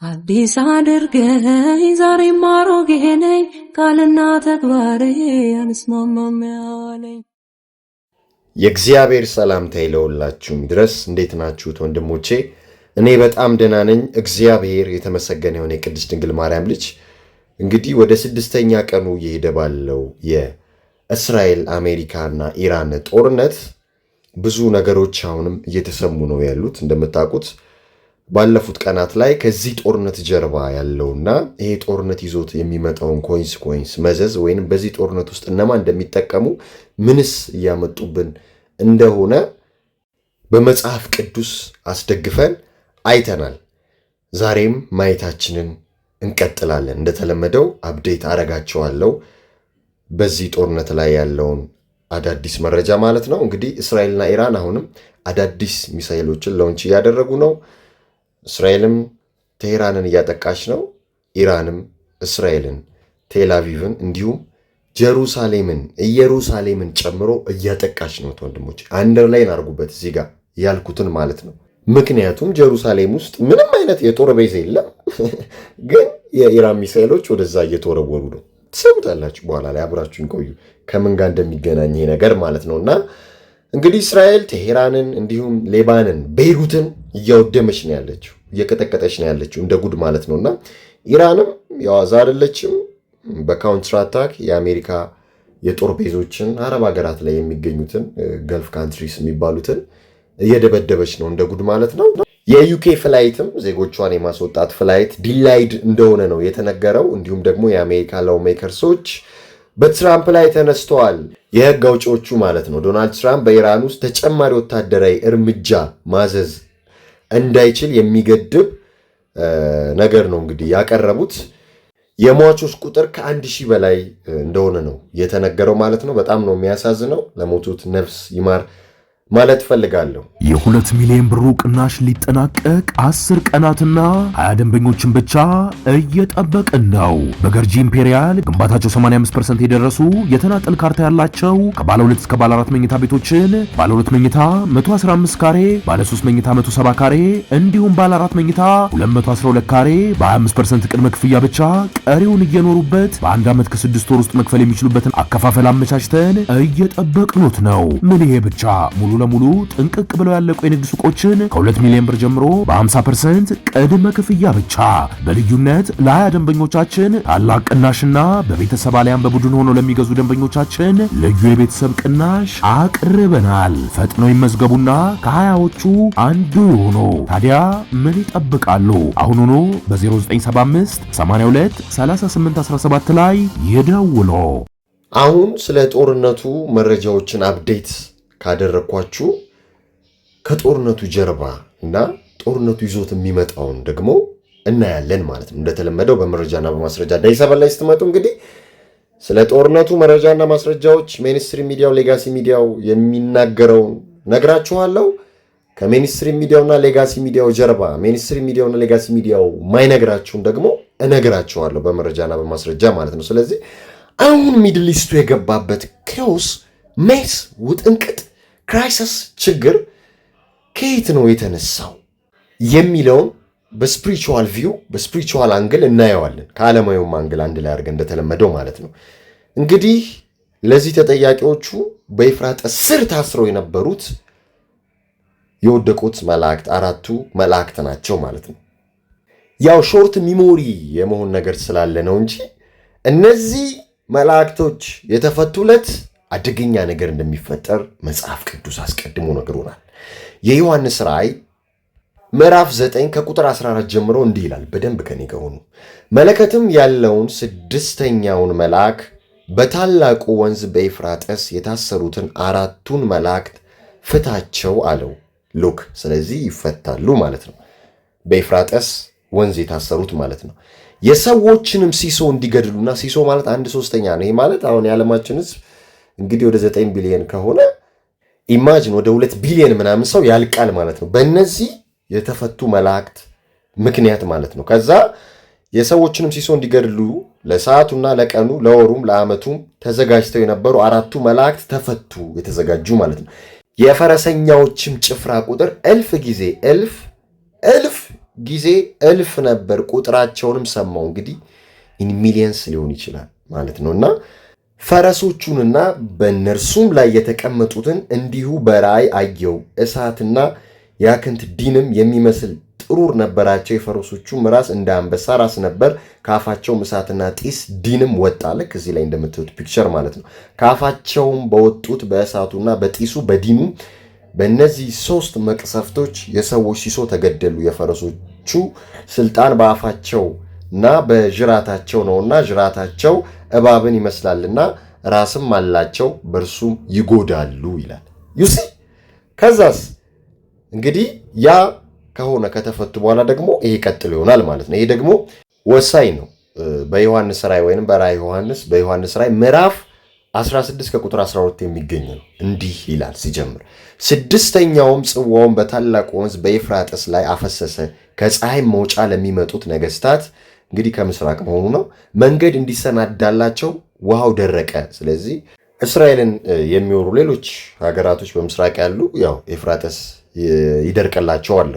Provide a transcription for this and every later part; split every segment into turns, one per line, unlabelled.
አዲስ አድርገኝ ዛሬም አሮጌ ነኝ ቃልና ተግባሬ አንስማማም ያለኝ።
የእግዚአብሔር ሰላምታ ይለውላችሁ ድረስ እንዴት ናችሁት ወንድሞቼ? እኔ በጣም ደህና ነኝ። እግዚአብሔር የተመሰገነ ይሁን። የቅድስት ድንግል ማርያም ልጅ እንግዲህ ወደ 6ኛ ቀኑ እየሄደ ባለው የእስራኤል አሜሪካና ኢራን ጦርነት ብዙ ነገሮች አሁንም እየተሰሙ ነው ያሉት። እንደምታውቁት ባለፉት ቀናት ላይ ከዚህ ጦርነት ጀርባ ያለውና ይሄ ጦርነት ይዞት የሚመጣውን ኮንሲኩዌንስ መዘዝ ወይንም በዚህ ጦርነት ውስጥ እነማን እንደሚጠቀሙ ምንስ እያመጡብን እንደሆነ በመጽሐፍ ቅዱስ አስደግፈን አይተናል። ዛሬም ማየታችንን እንቀጥላለን። እንደተለመደው አፕዴት አረጋቸዋለሁ በዚህ ጦርነት ላይ ያለውን አዳዲስ መረጃ ማለት ነው። እንግዲህ እስራኤልና ኢራን አሁንም አዳዲስ ሚሳኤሎችን ላውንች እያደረጉ ነው። እስራኤልም ቴሄራንን እያጠቃች ነው። ኢራንም እስራኤልን፣ ቴልአቪቭን እንዲሁም ኢየሩሳሌምን ጨምሮ እያጠቃች ነው። ወንድሞች አንደርላይን አድርጉበት እዚህ ጋር ያልኩትን ማለት ነው። ምክንያቱም ጀሩሳሌም ውስጥ ምንም አይነት የጦር ቤዝ የለም፣ ግን የኢራን ሚሳኤሎች ወደዛ እየተወረወሩ ነው። ትሰሙታላችሁ። በኋላ ላይ አብራችሁን ቆዩ ከምን ጋር እንደሚገናኝ ይሄ ነገር ማለት ነውና እንግዲህ እስራኤል ቴሄራንን እንዲሁም ሌባንን ቤይሩትን እያወደመች ነው ያለችው፣ እየቀጠቀጠች ነው ያለችው እንደ ጉድ ማለት ነውና ኢራንም ያዋዛ አይደለችም። በካውንተር አታክ የአሜሪካ የጦር ቤዞችን አረብ ሀገራት ላይ የሚገኙትን ገልፍ ካንትሪስ የሚባሉትን እየደበደበች ነው እንደ ጉድ ማለት ነው። የዩኬ ፍላይትም ዜጎቿን የማስወጣት ፍላይት ዲላይድ እንደሆነ ነው የተነገረው። እንዲሁም ደግሞ የአሜሪካ ላው ሜከርሶች በትራምፕ ላይ ተነስተዋል። የህግ አውጪዎቹ ማለት ነው። ዶናልድ ትራምፕ በኢራን ውስጥ ተጨማሪ ወታደራዊ እርምጃ ማዘዝ እንዳይችል የሚገድብ ነገር ነው እንግዲህ ያቀረቡት። የሟቾች ቁጥር ከ1000 በላይ እንደሆነ ነው የተነገረው ማለት ነው። በጣም ነው የሚያሳዝነው። ለሞቱት ነፍስ ይማር ማለት ፈልጋለሁ።
የ2 ሚሊዮን ብር ቅናሽ ሊጠናቀቅ 10 ቀናትና 20 ደንበኞችን ብቻ እየጠበቅን ነው። በገርጂ ኢምፔሪያል ግንባታቸው 85% የደረሱ የተናጠል ካርታ ያላቸው ከባለ 2 እስከ ባለ 4 መኝታ ቤቶችን ባለ 2 መኝታ 115 ካሬ፣ ባለ 3 መኝታ 170 ካሬ እንዲሁም ባለ 4 መኝታ 212 ካሬ በ25% ቅድመ ክፍያ ብቻ ቀሪውን እየኖሩበት በአንድ ዓመት ከ6 ወር ውስጥ መክፈል የሚችሉበትን አከፋፈል አመቻችተን እየጠበቅኑት ነው። ምን ይሄ ብቻ ሙሉ ለሙሉ ጥንቅቅ ብለው ያለቁ የንግድ ሱቆችን ከ2 ሚሊዮን ብር ጀምሮ በ50% ቅድመ ክፍያ ብቻ በልዩነት ለ20 ደንበኞቻችን ታላቅ ቅናሽና በቤተሰብ አሊያም በቡድን ሆኖ ለሚገዙ ደንበኞቻችን ልዩ የቤተሰብ ቅናሽ አቅርበናል። ፈጥነው ይመዝገቡና ከ20ዎቹ አንዱ ይሁኑ። ታዲያ ምን ይጠብቃሉ? አሁኑኑ በ0975 82 38 17 ላይ ይደውሉ።
አሁን ስለ ጦርነቱ መረጃዎችን አፕዴት ካደረኳችሁ ከጦርነቱ ጀርባ እና ጦርነቱ ይዞት የሚመጣውን ደግሞ እናያለን ማለት ነው። እንደተለመደው በመረጃና በማስረጃ ዳይሰበል ላይ ስትመጡ እንግዲህ ስለ ጦርነቱ መረጃና ማስረጃዎች ሜንስትሪም ሚዲያው፣ ሌጋሲ ሚዲያው የሚናገረውን ነግራችኋለሁ። ከሜንስትሪም ሚዲያውና ሌጋሲ ሚዲያው ጀርባ ሜንስትሪም ሚዲያውና ሌጋሲ ሚዲያው ማይነግራችሁን ደግሞ እነግራችኋለሁ በመረጃና በማስረጃ ማለት ነው። ስለዚህ አሁን ሚድል ኢስቱ የገባበት ኬዎስ፣ ሜስ፣ ውጥንቅጥ፣ ክራይሲስ፣ ችግር ከየት ነው የተነሳው የሚለውን በስፒሪቹዋል ቪው በስፒሪቹዋል አንግል እናየዋለን። ከዓለማዊውም አንግል አንድ ላይ አድርገን እንደተለመደው ማለት ነው። እንግዲህ ለዚህ ተጠያቂዎቹ በኤፍራጥስ ስር ታስረው የነበሩት የወደቁት መላእክት 4ቱ መላእክት ናቸው ማለት ነው። ያው ሾርት ሚሞሪ የመሆን ነገር ስላለ ነው እንጂ እነዚህ መላእክቶች የተፈቱለት አደገኛ ነገር እንደሚፈጠር መጽሐፍ ቅዱስ አስቀድሞ ነግሮናል። የዮሐንስ ራእይ ምዕራፍ 9 ከቁጥር 14 ጀምሮ እንዲህ ይላል። በደንብ ከኔ ጋር ሆኑ። መለከትም ያለውን 6ኛውን መልአክ በታላቁ ወንዝ በኤፍራጥስ የታሰሩትን 4ቱን መላእክት ፍታቸው አለው። ሉክ ስለዚህ ይፈታሉ ማለት ነው። በኤፍራጥስ ወንዝ የታሰሩት ማለት ነው። የሰዎችንም ሲሶ እንዲገድሉና ሲሶ ማለት 1/3 ነው። ይሄ ማለት አሁን የዓለማችን ሕዝብ እንግዲህ ወደ 9 ቢሊዮን ከሆነ ኢማጂን ወደ 2 ቢሊዮን ምናምን ሰው ያልቃል ማለት ነው። በእነዚህ የተፈቱ መላእክት ምክንያት ማለት ነው። ከዛ የሰዎችንም ሲሶ እንዲገድሉ ለሰዓቱና ለቀኑ ለወሩም ለዓመቱም ተዘጋጅተው የነበሩ 4ቱ መላእክት ተፈቱ፣ የተዘጋጁ ማለት ነው። የፈረሰኛዎችም ጭፍራ ቁጥር 1000 ጊዜ 1000 ጊዜ እልፍ ነበር፣ ቁጥራቸውንም ሰማው። እንግዲህ ኢን ሚሊየንስ ሊሆን ይችላል ማለት ነው። እና ፈረሶቹንና በእነርሱም ላይ የተቀመጡትን እንዲሁ በራእይ አየው። እሳትና ያክንት ዲንም የሚመስል ጥሩር ነበራቸው። የፈረሶቹም ራስ እንደ አንበሳ ራስ ነበር። ከአፋቸውም እሳትና ጢስ ዲንም ወጣ። ልክ እዚህ ላይ እንደምታዩት ፒክቸር ማለት ነው። ከአፋቸውም በወጡት በእሳቱና በጢሱ በዲኑ በእነዚህ 3 መቅሰፍቶች የሰዎች ሲሶ ተገደሉ። የፈረሶቹ ስልጣን በአፋቸውና በጅራታቸው ነውና ጅራታቸው እባብን ይመስላልና ራስም አላቸው፣ በእርሱም ይጎዳሉ ይላል። ዩሲ ከዛስ እንግዲህ ያ ከሆነ ከተፈቱ በኋላ ደግሞ ይሄ ቀጥሎ ይሆናል ማለት ነው። ይሄ ደግሞ ወሳኝ ነው። በዮሐንስ ራእይ ወይንም በራእይ ዮሐንስ በዮሐንስ ራእይ ምዕራፍ 16 ከቁጥር 12 የሚገኝ ነው። እንዲህ ይላል ሲጀምር፣ 6ኛውም ጽዋውን በታላቁ ወንዝ በኤፍራጥስ ላይ አፈሰሰ። ከፀሐይ መውጫ ለሚመጡት ነገስታት እንግዲህ ከምስራቅ መሆኑ ነው መንገድ እንዲሰናዳላቸው ውሃው ደረቀ። ስለዚህ እስራኤልን የሚወሩ ሌሎች ሀገራቶች በምስራቅ ያሉ ያው ኤፍራጥስ ይደርቅላቸዋል።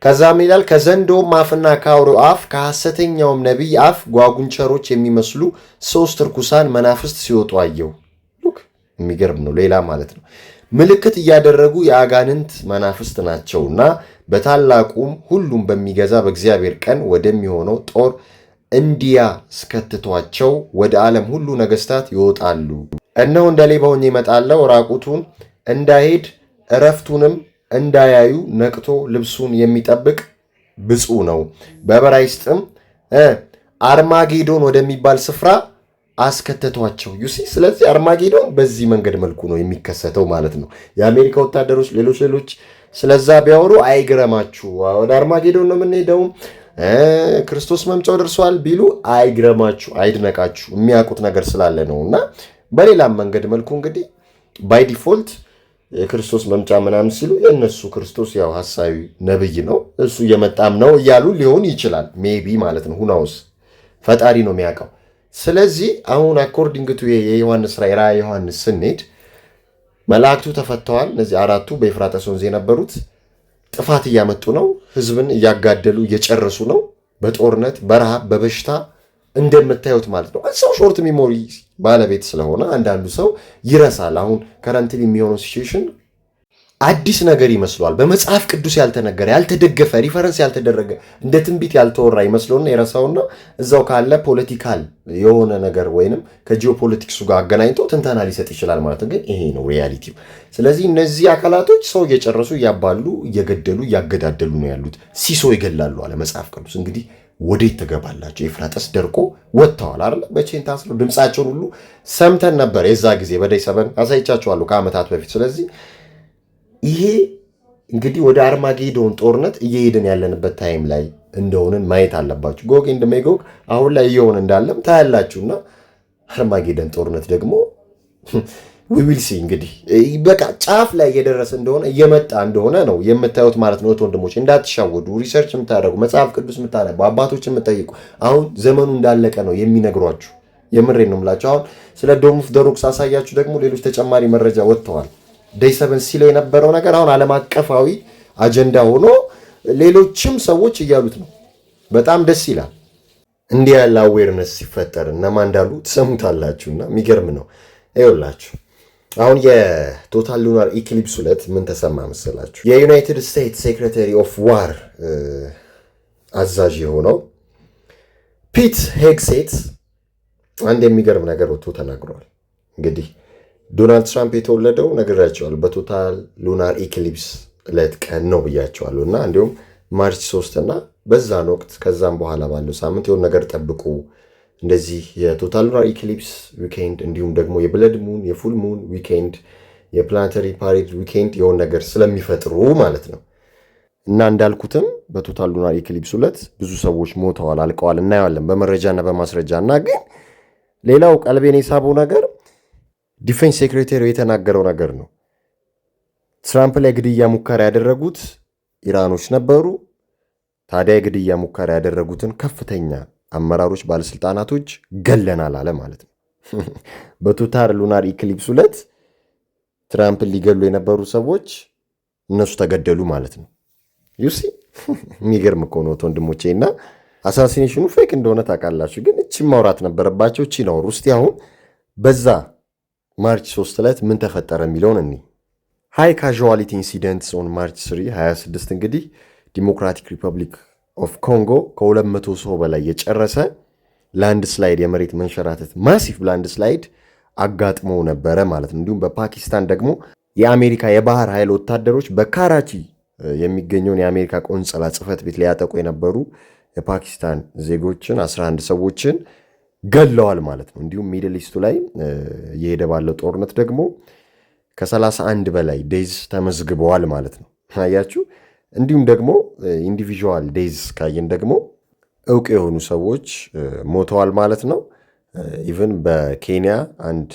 ከዛም ይላል ከዘንዶም አፍና ከአውሬው አፍ ከሐሰተኛውም ነቢይ አፍ ጓጉንቸሮች የሚመስሉ 3 ርኩሳን መናፍስት ሲወጡ አየሁ። ሉክ የሚገርም ነው። ሌላ ማለት ነው ምልክት እያደረጉ የአጋንንት መናፍስት ናቸውና በታላቁም ሁሉም በሚገዛ በእግዚአብሔር ቀን ወደሚሆነው ጦር እንዲያስከትቷቸው ወደ ዓለም ሁሉ ነገስታት ይወጣሉ። እነሆ እንደ ሌባ ሆኜ እመጣለሁ። ራቁቱን እንዳይሄድ እረፍቱንም እንዳያዩ ነቅቶ ልብሱን የሚጠብቅ ብፁዕ ነው። በዕብራይስጥም አርማጌዶን ወደሚባል ስፍራ አስከተቷቸው። ዩሲ ስለዚህ አርማጌዶን በዚህ መንገድ መልኩ ነው የሚከሰተው ማለት ነው። የአሜሪካ ወታደሮች ሌሎች ስለዛ ቢያወሩ አይግረማችሁ። ወደ አርማጌዶን ነው የምንሄደው፣ ክርስቶስ መምጫው ደርሷል ቢሉ አይግረማችሁ፣ አይድነቃችሁ። የሚያውቁት ነገር ስላለ ነው። እና በሌላም መንገድ መልኩ እንግዲህ ባይ ዲፎልት የክርስቶስ መምጫ ምናምን ሲሉ የእነሱ ክርስቶስ ያው ሐሳዊ ነብይ ነው እሱ እየመጣም ነው እያሉ ሊሆን ይችላል። ሜቢ ማለት ነው። ሁናውስ ፈጣሪ ነው የሚያውቀው። ስለዚህ አሁን አኮርዲንግ ቱ የዮሐንስ ራእይ ዮሐንስ ስንሄድ መላእክቱ ተፈተዋል። እነዚህ 4ቱ በኤፍራጥስ ወንዝ የነበሩት ጥፋት እያመጡ ነው። ህዝብን እያጋደሉ እየጨረሱ ነው። በጦርነት በረሃብ በበሽታ እንደምታዩት ማለት ነው። ሰው ሾርት ሚሞሪ ባለቤት ስለሆነ አንዳንዱ ሰው ይረሳል። አሁን ከረንትሊ የሚሆነው ሲቹዌሽን አዲስ ነገር ይመስለዋል። በመጽሐፍ ቅዱስ ያልተነገረ ያልተደገፈ ሪፈረንስ ያልተደረገ እንደ ትንቢት ያልተወራ ይመስለውና የረሳውና እዛው ካለ ፖለቲካል የሆነ ነገር ወይንም ከጂኦፖለቲክሱ ጋር አገናኝቶ ትንተና ሊሰጥ ይችላል ማለት ነው። ግን ይሄ ነው ሪያሊቲው። ስለዚህ እነዚህ አካላቶች ሰው እየጨረሱ እያባሉ እየገደሉ እያገዳደሉ ነው ያሉት። ሲሶ ይገላሉ አለ መጽሐፍ ቅዱስ። እንግዲህ ወዴት ትገባላቸው? ኤፍራጥስ ደርቆ ወጥተዋል አይደል? በቼን ታስረው ድምፃቸውን ሁሉ ሰምተን ነበር። የዛ ጊዜ በደይ ሰበን አሳይቻቸዋለሁ ከዓመታት በፊት። ስለዚህ ይሄ እንግዲህ ወደ አርማጌዶን ጦርነት እየሄድን ያለንበት ታይም ላይ እንደሆንን ማየት አለባችሁ። ጎግ ኤንድ ሜጎግ አሁን ላይ እየሆነ እንዳለም ታያላችሁና አርማጌዶን ጦርነት ደግሞ ዊል ሲ እንግዲህ በቃ ጫፍ ላይ እየደረሰ እንደሆነ እየመጣ እንደሆነ ነው የምታዩት ማለት ነው። ወንድሞች እንዳትሻወዱ፣ ሪሰርች የምታደርጉ መጽሐፍ ቅዱስ የምታነቡ አባቶች የምጠይቁ አሁን ዘመኑ እንዳለቀ ነው የሚነግሯችሁ። የምሬን ነው የምላችሁ። አሁን ስለ ዶም ኦፍ ዘ ሮክስ አሳያችሁ ደግሞ ሌሎች ተጨማሪ መረጃ ወጥተዋል። ዴይ 7 ሲለው የነበረው ነገር አሁን ዓለም አቀፋዊ አጀንዳ ሆኖ ሌሎችም ሰዎች እያሉት ነው። በጣም ደስ ይላል። እንዲህ ያለ አዌርነስ ሲፈጠር እነማን እንዳሉ ትሰሙታላችሁና የሚገርም ነው። ይኸውላችሁ አሁን የቶታል ሉናር ኢክሊፕስ ዕለት ምን ተሰማ መሰላችሁ? የዩናይትድ ስቴትስ ሴክሬታሪ ኦፍ ዋር አዛዥ የሆነው ፒት ሄግሴት አንድ የሚገርም ነገር ወጥቶ ተናግሯል። እንግዲህ ዶናልድ ትራምፕ የተወለደው ነግራቸዋል በቶታል ሉናር ኢክሊፕስ ዕለት ቀን ነው ብያቸዋለሁ። እና እንዲሁም ማርች 3 እና በዛን ወቅት ከዛም በኋላ ባለው ሳምንት የሆነ ነገር ጠብቁ፣ እንደዚህ የቶታል ሉናር ኢክሊፕስ ዊኬንድ እንዲሁም ደግሞ የብለድ ሙን የፉል ሙን ዊኬንድ የፕላኔታሪ ፓሬድ ዊኬንድ የሆነ ነገር ስለሚፈጥሩ ማለት ነው። እና እንዳልኩትም በቶታል ሉናር ኢክሊፕስ ዕለት ብዙ ሰዎች ሞተዋል፣ አልቀዋል፣ እናየዋለን በመረጃና በማስረጃ። እና ግን ሌላው ቀልቤን የሳበው ነገር ዲፌንስ ሴክሬታሪ የተናገረው ነገር ነው። ትራምፕ ላይ ግድያ ሙከራ ያደረጉት ኢራኖች ነበሩ። ታዲያ የግድያ ሙከራ ያደረጉትን ከፍተኛ አመራሮች፣ ባለስልጣናቶች ገለናል አለ ማለት ነው። በቶታል ሉናር ኢክሊፕስ ዕለት ትራምፕን ሊገሉ የነበሩ ሰዎች እነሱ ተገደሉ ማለት ነው። ዩሲ የሚገርም እኮ ነው ወንድሞቼ። እና አሳሲኔሽኑ ፌክ እንደሆነ ታውቃላችሁ፣ ግን እቺ ማውራት ነበረባቸው። እቺ ነው ውስጥ አሁን በዛ ማርች 3 ዕለት ምን ተፈጠረ የሚለውን እኒ ሃይ ካዥዋሊቲ ኢንሲደንትስ ኦን ማርች 3 26 እንግዲህ ዲሞክራቲክ ሪፐብሊክ ኦፍ ኮንጎ ከ200 ሰው በላይ የጨረሰ ላንድ ስላይድ የመሬት መንሸራተት ማሲቭ ላንድ ስላይድ አጋጥሞ ነበረ ማለት ነው። እንዲሁም በፓኪስታን ደግሞ የአሜሪካ የባህር ኃይል ወታደሮች በካራቺ የሚገኘውን የአሜሪካ ቆንጸላ ጽሕፈት ቤት ሊያጠቁ የነበሩ የፓኪስታን ዜጎችን 11 ሰዎችን ገለዋል ማለት ነው። እንዲሁም ሚድል ኢስቱ ላይ እየሄደ ባለው ጦርነት ደግሞ ከ31 በላይ ዴይዝ ተመዝግበዋል ማለት ነው። አያችሁ። እንዲሁም ደግሞ ኢንዲቪዥዋል ዴይዝ ካየን ደግሞ እውቅ የሆኑ ሰዎች ሞተዋል ማለት ነው። ኢቨን በኬንያ አንድ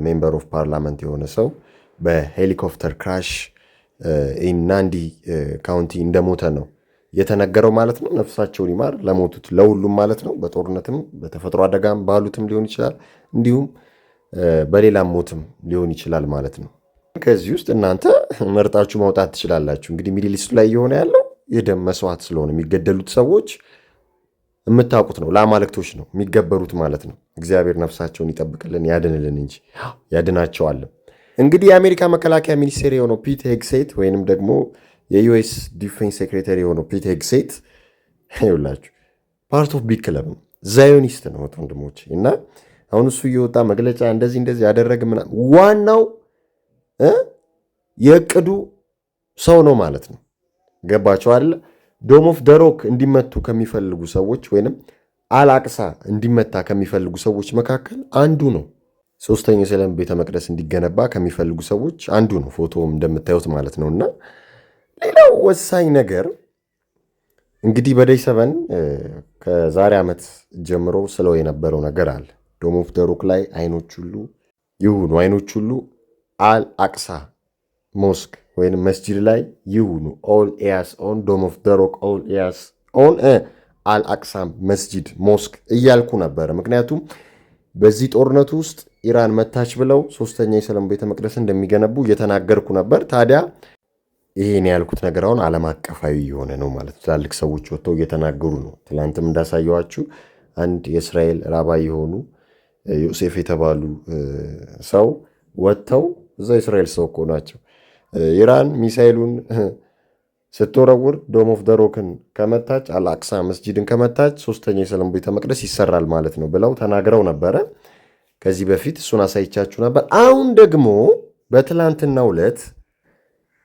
ሜምበር ኦፍ ፓርላመንት የሆነ ሰው በሄሊኮፕተር ክራሽ ናንዲ ካውንቲ እንደሞተ ነው የተነገረው ማለት ነው። ነፍሳቸውን ይማር ለሞቱት ለሁሉም ማለት ነው። በጦርነትም በተፈጥሮ አደጋም ባሉትም ሊሆን ይችላል፣ እንዲሁም በሌላም ሞትም ሊሆን ይችላል ማለት ነው። ከዚህ ውስጥ እናንተ መርጣችሁ ማውጣት ትችላላችሁ። እንግዲህ ሚድል ኢስቱ ላይ የሆነ ያለው የደም መስዋዕት ስለሆነ የሚገደሉት ሰዎች የምታውቁት ነው። ለአማልክቶች ነው የሚገበሩት ማለት ነው። እግዚአብሔር ነፍሳቸውን ይጠብቅልን ያድንልን እንጂ ያድናቸዋል። እንግዲህ የአሜሪካ መከላከያ ሚኒስቴር የሆነው ፒት ሄግሴት ወይንም ደግሞ የዩኤስ ዲፌንስ ሴክሬታሪ የሆነው ፒት ሄግሴት ይውላችሁ ፓርት ኦፍ ቢግ ክለብ ዛዮኒስት ነው ወንድሞች። እና አሁን እሱ እየወጣ መግለጫ እንደዚህ ያደረግ ምናምን ዋናው የእቅዱ ሰው ነው ማለት ነው። ገባቸው አይደለ? ዶም ኦፍ ደሮክ እንዲመቱ ከሚፈልጉ ሰዎች ወይንም አልአቅሳ እንዲመታ ከሚፈልጉ ሰዎች መካከል አንዱ ነው። ሶስተኛ የሰለም ቤተ መቅደስ እንዲገነባ ከሚፈልጉ ሰዎች አንዱ ነው። ፎቶውም እንደምታዩት ማለት ነው። እና ሌላው ወሳኝ ነገር እንግዲህ በዴይ 7 ከዛሬ ዓመት ጀምሮ ስለው የነበረው ነገር አለ። ዶም ኦፍ ደሮክ ላይ አይኖች ሁሉ አልአቅሳ ሞስክ ወይም መስጂድ ላይ ይሁኑ። ኦል ኤያስ ኦን ዶም ኦፍ ደሮክ ኦል ኤያስ ኦን አልአቅሳ መስጂድ ሞስክ እያልኩ ነበረ። ምክንያቱም በዚህ ጦርነቱ ውስጥ ኢራን መታች ብለው ሶስተኛ የሰለም ቤተ መቅደስ እንደሚገነቡ እየተናገርኩ ነበር። ታዲያ ይሄን ያልኩት ነገር አሁን ዓለም አቀፋዊ የሆነ ነው ማለት ነው። ትላልቅ ሰዎች ወጥተው እየተናገሩ ነው። ትላንትም እንዳሳየዋችሁ አንድ የእስራኤል ራባይ የሆኑ ዮሴፍ የተባሉ ሰው ወጥተው እዛ የእስራኤል ሰው እኮ ናቸው። ኢራን ሚሳይሉን ስትወረውር ዶም ኦፍ ደሮክን ከመታች አልአቅሳ መስጂድን ከመታች ሶስተኛ የሰለም ቤተ መቅደስ ይሰራል ማለት ነው ብለው ተናግረው ነበረ። ከዚህ በፊት እሱን አሳይቻችሁ ነበር። አሁን ደግሞ በትላንትናው ዕለት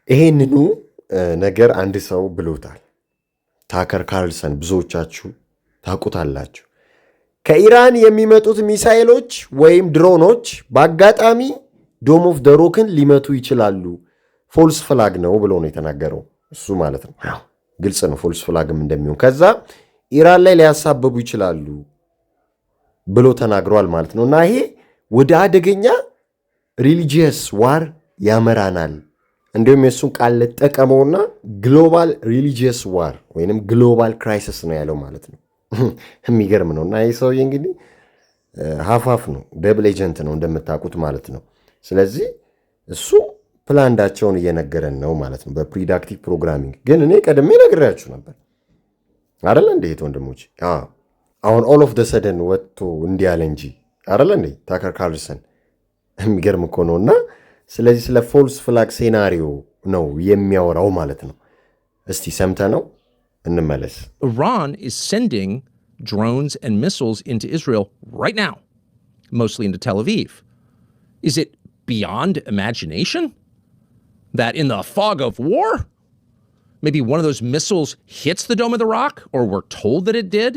ይሄንኑ ነገር አንድ ሰው ብሎታል። ታከር ካርልሰን ብዙዎቻችሁ ታውቁታላችሁ። ከኢራን የሚመጡት ሚሳይሎች ወይም ድሮኖች በአጋጣሚ ዶም ኦፍ ደሮክን ሊመቱ ይችላሉ፣ ፎልስ ፍላግ ነው ብሎ ነው የተናገረው እሱ ማለት ነው። ግልጽ ነው ፎልስ ፍላግም እንደሚሆን። ከዛ ኢራን ላይ ሊያሳበቡ ይችላሉ ብሎ ተናግሯል ማለት ነው። እና ይሄ ወደ አደገኛ ሪሊጂየስ ዋር ያመራናል። እንዲሁም የእሱን ቃል ልጠቀመውና ግሎባል ሪሊጂየስ ዋር ወይንም ግሎባል ክራይሲስ ነው ያለው ማለት ነው። የሚገርም ነው። እና ይህ ሰውዬ እንግዲህ ሀፋፍ ነው፣ ደብል ኤጀንት ነው እንደምታውቁት ማለት ነው። ስለዚህ እሱ ፕላንዳቸውን እየነገረን ነው ማለት ነው በፕሪዳክቲቭ ፕሮግራሚንግ። ግን እኔ ቀድሜ ነግሬያችሁ ነበር አይደለ እንዴ ወንድሞች? አሁን ኦል ኦፍ ደ ሰደን ወጥቶ እንዲህ ያለ እንጂ አይደለ እንዴ ታከር ካርልሰን። የሚገርም እኮ ነው። እና ስለዚህ ስለ ፎልስ ፍላግ ሴናሪዮ ነው የሚያወራው ማለት ነው። እስቲ ሰምተ ነው እንመለስ።
Iran is sending drones and missiles into Israel right now, mostly into Tel Aviv. Is it beyond imagination that in the fog of war, maybe one of those missiles hits the Dome of the Rock, or we're told that it did?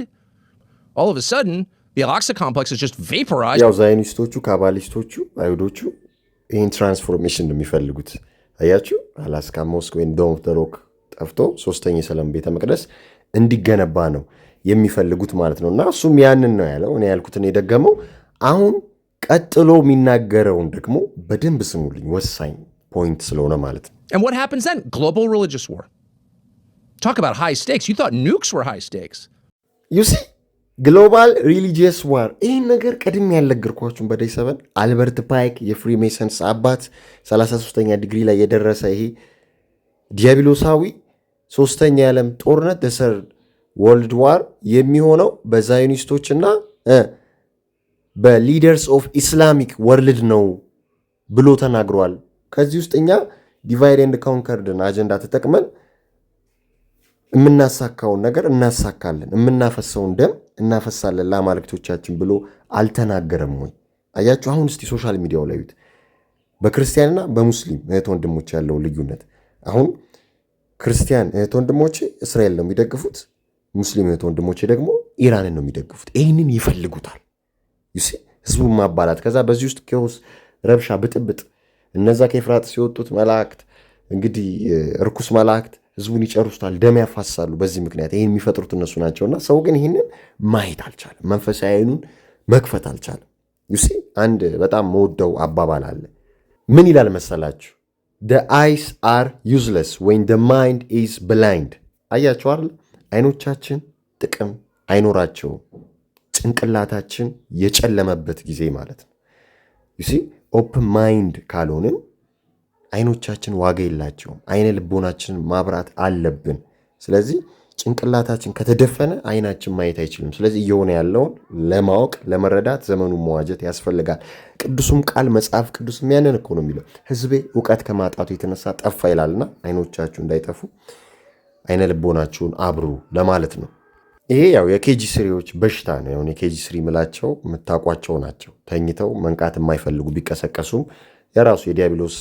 All of a sudden, the Al-Aqsa complex is just vaporized.
ያው ዛዮኒስቶቹ ካባሊስቶቹ አይሁዶቹ ይህን ትራንስፎርሜሽን ነው የሚፈልጉት። አያችሁ አላስካ ሞስክ ወይም ዶም ኦፍ ዘ ሮክ ጠፍቶ ሶስተኛ የሰለም ቤተ መቅደስ እንዲገነባ ነው የሚፈልጉት ማለት ነው። እና እሱም ያንን ነው ያለው። እኔ ያልኩትን የደገመው። አሁን ቀጥሎ የሚናገረውን ደግሞ በደንብ ስሙልኝ፣ ወሳኝ ፖይንት ስለሆነ ማለት ነው።
And what happens then? Global religious war. Talk about high stakes. You thought nukes were high stakes.
You see? ግሎባል ሪሊጂየስ ዋር። ይህን ነገር ቀድሜ ያልነገርኳችሁን በዴይ 7 አልበርት ፓይክ የፍሪሜሰንስ አባት 33ኛ ዲግሪ ላይ የደረሰ ይሄ ዲያብሎሳዊ ሶስተኛ የዓለም ጦርነት ተርድ ወርልድ ዋር የሚሆነው በዛዮኒስቶችና በሊደርስ ኦፍ ኢስላሚክ ወርልድ ነው ብሎ ተናግሯል። ከዚህ ውስጥ እኛ ዲቫይድ ኤንድ ኮንከርድን አጀንዳ ተጠቅመን የምናሳካውን ነገር እናሳካለን፣ የምናፈሰውን ደም እናፈሳለን ለአማልክቶቻችን ብሎ አልተናገረም ወይ? አያችሁ። አሁን እስቲ ሶሻል ሚዲያው ላይ ዩት በክርስቲያንና በሙስሊም እህት ወንድሞች ያለው ልዩነት። አሁን ክርስቲያን እህት ወንድሞቼ እስራኤል ነው የሚደግፉት፣ ሙስሊም እህት ወንድሞቼ ደግሞ ኢራንን ነው የሚደግፉት። ይህንን ይፈልጉታል። ዩሲ ህዝቡን ማባላት፣ ከዛ በዚህ ውስጥ ኬዎስ፣ ረብሻ፣ ብጥብጥ። እነዛ ከኤፍራጥስ የወጡት መላእክት እንግዲህ እርኩስ መላእክት ህዝቡን ይጨርሱታል፣ ደም ያፋሳሉ። በዚህ ምክንያት ይህን የሚፈጥሩት እነሱ ናቸውና ሰው ግን ይህንን ማየት አልቻለም፣ መንፈሳዊ ዓይኑን መክፈት አልቻለም። ዩሲ አንድ በጣም መወደው አባባል አለ። ምን ይላል መሰላችሁ? the eyes are useless when the mind is blind። አያችሁ አይደል? አይኖቻችን ጥቅም አይኖራቸውም ጭንቅላታችን የጨለመበት ጊዜ ማለት ነው። ዩሲ ኦፕን ማይንድ ካልሆንን አይኖቻችን ዋጋ የላቸውም። አይነ ልቦናችንን ማብራት አለብን። ስለዚህ ጭንቅላታችን ከተደፈነ አይናችን ማየት አይችልም። ስለዚህ እየሆነ ያለውን ለማወቅ ለመረዳት ዘመኑን መዋጀት ያስፈልጋል። ቅዱሱም ቃል መጽሐፍ ቅዱስም ያንን እኮ ነው የሚለው፣ ህዝቤ እውቀት ከማጣቱ የተነሳ ጠፋ ይላልና አይኖቻችሁ እንዳይጠፉ አይነ ልቦናችሁን አብሩ ለማለት ነው። ይሄ ያው የኬጂ ስሪዎች በሽታ ነው። ያው የኬጂ ስሪ ምላቸው የምታውቋቸው ናቸው። ተኝተው መንቃት የማይፈልጉ ቢቀሰቀሱም የራሱ የዲያብሎስ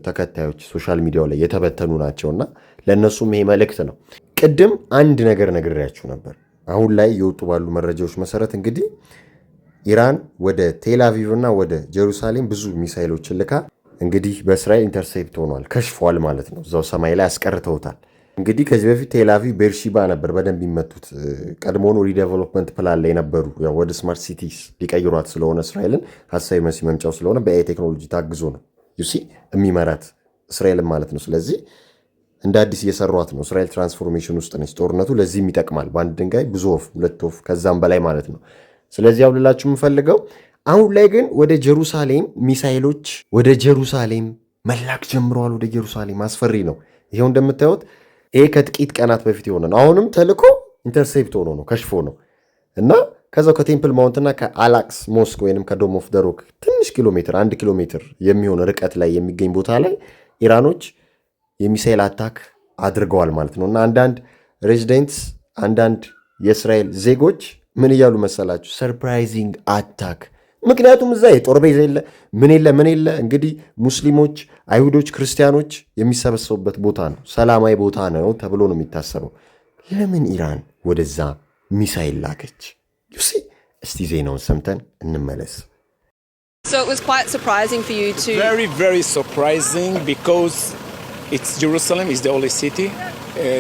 ተከታዮች ሶሻል ሚዲያው ላይ የተበተኑ ናቸውና ለእነሱም ይሄ መልእክት ነው። ቅድም አንድ ነገር ነግሬያችሁ ነበር። አሁን ላይ የወጡ ባሉ መረጃዎች መሰረት እንግዲህ ኢራን ወደ ቴል አቪቭ እና ወደ ጀሩሳሌም ብዙ ሚሳይሎችን ልካ እንግዲህ በእስራኤል ኢንተርሴፕት ሆኗል፣ ከሽፏል ማለት ነው። እዛው ሰማይ ላይ አስቀርተውታል። እንግዲህ ከዚህ በፊት ቴል አቪቭ ቤርሺባ ነበር በደንብ የሚመቱት። ቀድሞውኑ ሪዴቨሎፕመንት ፕላን ላይ ነበሩ። ወደ ስማርት ሲቲስ ሊቀይሯት ስለሆነ እስራኤልን ሀሳዊ መሲ መምጫው ስለሆነ በኤአይ ቴክኖሎጂ ታግዞ ነው ዩሲ የሚመራት እስራኤልን ማለት ነው። ስለዚህ እንደ አዲስ እየሰሯት ነው። እስራኤል ትራንስፎርሜሽን ውስጥ ነች። ጦርነቱ ለዚህም ይጠቅማል። በአንድ ድንጋይ ብዙ ወፍ፣ ሁለት ወፍ ከዛም በላይ ማለት ነው። ስለዚህ ያው ልላችሁ የምፈልገው አሁን ላይ ግን ወደ ጀሩሳሌም ሚሳይሎች ወደ ጀሩሳሌም መላክ ጀምረዋል። ወደ ጀሩሳሌም አስፈሪ ነው። ይሄው እንደምታዩት ይሄ ከጥቂት ቀናት በፊት የሆነ ነው። አሁንም ተልኮ ኢንተርሴፕት ሆኖ ነው ከሽፎ ነው እና ከዛው ከቴምፕል ማውንትና ከአላክስ ሞስክ ወይንም ከዶም ኦፍ ደ ሮክ ትንሽ ኪሎ ሜትር 1 ኪሎ ሜትር የሚሆን ርቀት ላይ የሚገኝ ቦታ ላይ ኢራኖች የሚሳይል አታክ አድርገዋል ማለት ነው። እና አንዳንድ ሬዚደንትስ አንዳንድ የእስራኤል ዜጎች ምን እያሉ መሰላችሁ? ሰርፕራይዚንግ አታክ። ምክንያቱም እዛ የጦር ቤዝ የለ ምን የለ እንግዲህ ሙስሊሞች፣ አይሁዶች፣ ክርስቲያኖች የሚሰበሰቡበት ቦታ ነው፣ ሰላማዊ ቦታ ነው ተብሎ ነው የሚታሰበው። ለምን ኢራን ወደዛ ሚሳይል ላከች? ዩሲ እስቲ ዜናውን ሰምተን እንመለስ።
So it was quite surprising for you to...
Very, very surprising because it's Jerusalem is the holy city.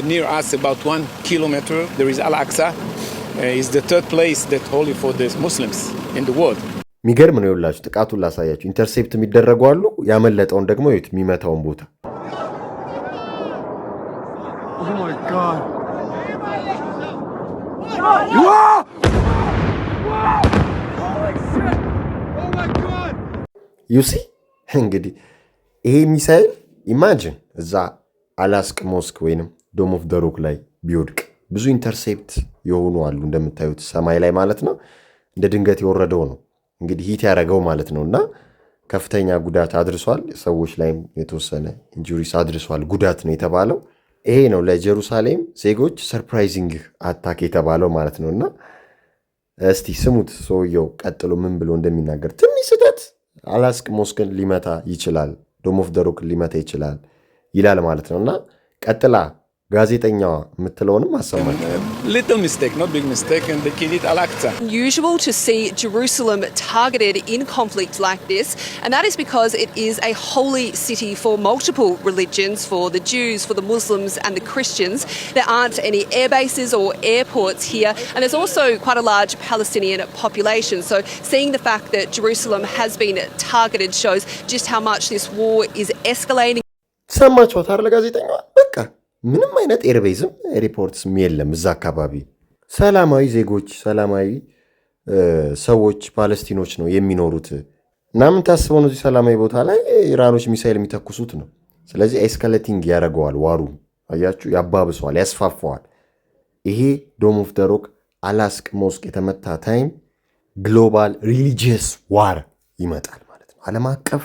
Near us about 1 kilometer there is Al-Aqsa. It's the third place that holy for the Muslims in the world.
የሚገርም ነው። ይኸውላችሁ ጥቃቱን ላሳያችሁ። ኢንተርሴፕት የሚደረጉ አሉ፣ ያመለጠውን ደግሞ ይሁት የሚመታውን ቦታ።
Oh my god.
ዩሲ እንግዲህ ይሄ ሚሳይል ኢማጂን እዛ አላስክ ሞስክ ወይንም ዶም ኦፍ ደ ሮክ ላይ ቢወድቅ ብዙ ኢንተርሴፕት የሆኑ አሉ እንደምታዩት ሰማይ ላይ ማለት ነው። እንደ ድንገት የወረደው ነው እንግዲህ ሂት ያደረገው ማለት ነው። እና ከፍተኛ ጉዳት አድርሷል። ሰዎች ላይም የተወሰነ ኢንጁሪስ አድርሷል። ጉዳት ነው የተባለው። ይሄ ነው ለጀሩሳሌም ዜጎች ሰርፕራይዚንግ አታክ የተባለው ማለት ነው። እና እስቲ ስሙት ሰውየው ቀጥሎ ምን ብሎ እንደሚናገር። ትንሽ ስህተት አላስክ ሞስክን ሊመታ ይችላል፣ ዶም ኦፍ ደ ሮክን ሊመታ ይችላል ይላል ማለት ነው። እና ቀጥላ ጋዜጠኛዋ የምትለውንም አሰማኝ።
Little mistake, not big mistake, and they killed it Al-Aqsa.
Unusual to see Jerusalem targeted in conflict like this, and that is because it is a holy city for multiple religions, for the Jews, for the Muslims and the Christians. There aren't any air bases or airports here, and there's also quite a large Palestinian population. So seeing the fact that Jerusalem has been targeted shows just how much this war is escalating.
ሰማችኋት አይደል ጋዜጠኛዋ? በቃ ምንም አይነት ኤርቤዝም ሪፖርትስም የለም እዛ አካባቢ። ሰላማዊ ዜጎች፣ ሰላማዊ ሰዎች ፓለስቲኖች ነው የሚኖሩት። እና ምን ታስበው ነው እዚህ ሰላማዊ ቦታ ላይ ኢራኖች ሚሳይል የሚተኩሱት ነው። ስለዚህ ኤስካሌቲንግ ያደርገዋል ዋሩ አያችሁ፣ ያባብሰዋል፣ ያስፋፋዋል። ይሄ ዶም ኦፍ ዘ ሮክ አላስክ ሞስክ የተመታ ታይም ግሎባል ሪሊጂየስ ዋር ይመጣል ማለት ነው። ዓለም አቀፍ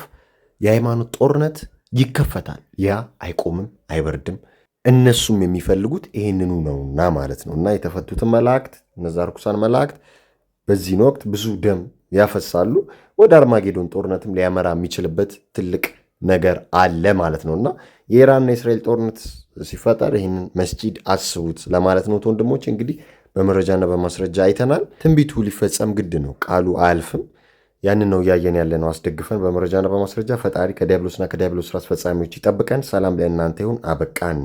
የሃይማኖት ጦርነት ይከፈታል። ያ አይቆምም፣ አይበርድም። እነሱም የሚፈልጉት ይህንኑ ነውና ማለት ነው። እና የተፈቱትን መላእክት እነዛ ርኩሳን መላእክት በዚህን ወቅት ብዙ ደም ያፈሳሉ። ወደ አርማጌዶን ጦርነትም ሊያመራ የሚችልበት ትልቅ ነገር አለ ማለት ነው። እና የኢራንና የእስራኤል ጦርነት ሲፈጠር ይህንን መስጂድ አስቡት ለማለት ነው። ወንድሞች እንግዲህ በመረጃና በማስረጃ አይተናል። ትንቢቱ ሊፈጸም ግድ ነው። ቃሉ አያልፍም። ያንን ነው እያየን ያለ ነው። አስደግፈን በመረጃና በማስረጃ ፈጣሪ ከዲያብሎስና ከዲያብሎስ ራስ ፈጻሚዎች ይጠብቀን። ሰላም ለእናንተ ይሁን። አበቃን።